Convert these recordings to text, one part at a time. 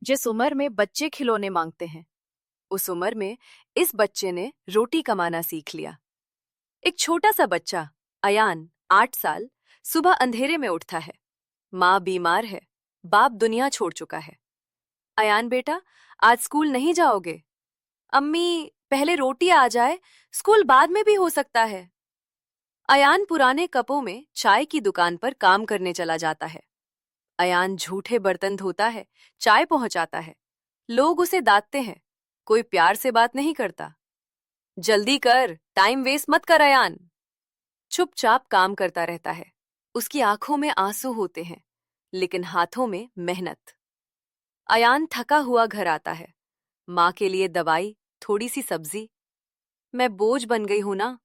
जिस उम्र में बच्चे खिलौने मांगते हैं, उस उम्र में इस बच्चे ने रोटी कमाना सीख लिया। एक छोटा सा बच्चा, अयान, 8 साल, सुबह अंधेरे में उठता है। माँ बीमार है, बाप दुनिया छोड़ चुका है। अयान बेटा, आज स्कूल नहीं जाओगे? अम्मी, पहले रोटी आ जाए, स्कूल बाद में भी हो सकता है। अयान पुराने कपों में चाय की दुकान पर काम करने चला जाता है। अयान झूठे बर्तन धोता है, चाय पहुंचाता है। लोग उसे डांटते हैं, कोई प्यार से बात नहीं करता। जल्दी कर, टाइम वेस्ट मत कर अयान। चुपचाप काम करता रहता है। उसकी आंखों में आंसू होते हैं, लेकिन हाथों में मेहनत। अयान थका हुआ घर आता है। माँ के लिए दवाई, थोड़ी सी सब्जी। मैं बोझ बन गई हूं ना?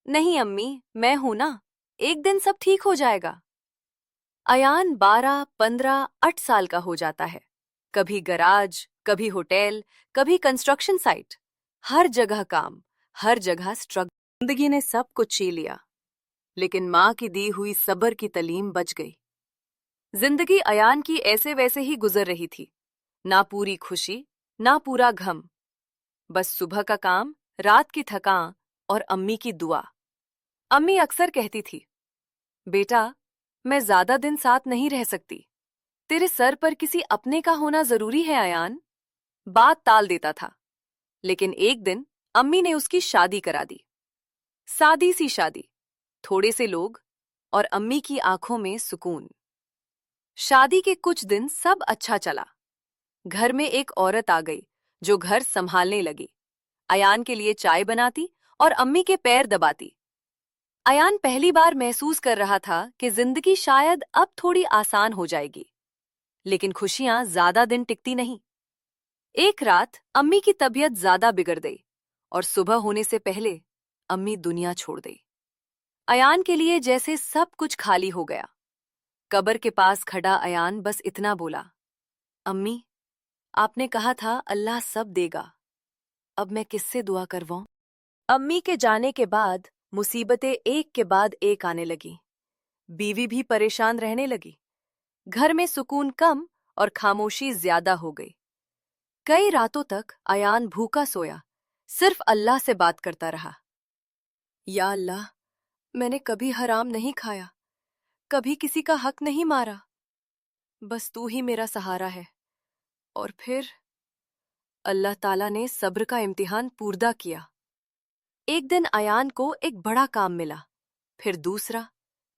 नहीं अम्मी, मैं हूं ना, एक दिन सब ठीक हो जाएगा। अयान 12, 15, 8 साल का हो जाता है। कभी गराज, कभी होटल, कभी कंस्ट्रक्शन साइट। हर जगह काम, हर जगह स्ट्रगल। जिंदगी ने सब कुछ छीन लिया, लेकिन माँ की दी हुई सब्र की तालीम बच गई। जिंदगी अयान की ऐसे वैसे ही गुजर रही थी। ना पूरी खुशी, ना पूरा गम। बस सुबह का काम, रात की थकान और अम्मी की दुआ। अम्मी अक्सर कहती थी, बेटा, मैं ज्यादा दिन साथ नहीं रह सकती। तेरे सर पर किसी अपने का होना जरूरी है अयान। बात टाल देता था, लेकिन एक दिन अम्मी ने उसकी शादी करा दी। सादी सी शादी, थोड़े से लोग और अम्मी की आंखों में सुकून। शादी के कुछ दिन सब अच्छा चला। घर में एक औरत आ गई जो घर संभालने लगी। अयान के लिए चाय बनाती और अम्मी के पैर दबाती। अयान पहली बार महसूस कर रहा था कि जिंदगी शायद अब थोड़ी आसान हो जाएगी, लेकिन खुशियां ज्यादा दिन टिकती नहीं। एक रात अम्मी की तबीयत ज्यादा बिगड़ गई और सुबह होने से पहले अम्मी दुनिया छोड़ गई। अयान के लिए जैसे सब कुछ खाली हो गया। कब्र के पास खड़ा अयान बस इतना बोला, अम्मी, आपने कहा था अल्लाह सब देगा, अब मैं किससे दुआ करवाऊं? अम्मी के जाने के बाद मुसीबतें एक के बाद एक आने लगी। बीवी भी परेशान रहने लगी। घर में सुकून कम और खामोशी ज्यादा हो गई। कई रातों तक अयान भूखा सोया, सिर्फ अल्लाह से बात करता रहा। या अल्लाह, मैंने कभी हराम नहीं खाया, कभी किसी का हक नहीं मारा, बस तू ही मेरा सहारा है। और फिर अल्लाह ताला ने सब्र का इम्तिहान पूरा किया। एक दिन अयान को एक बड़ा काम मिला, फिर दूसरा,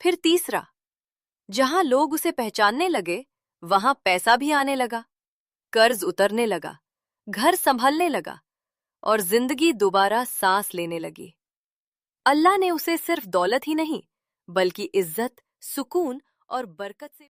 फिर तीसरा। जहां लोग उसे पहचानने लगे, वहां पैसा भी आने लगा, कर्ज उतरने लगा, घर संभलने लगा और जिंदगी दोबारा सांस लेने लगी। अल्लाह ने उसे सिर्फ दौलत ही नहीं, बल्कि इज्जत, सुकून और बरकत से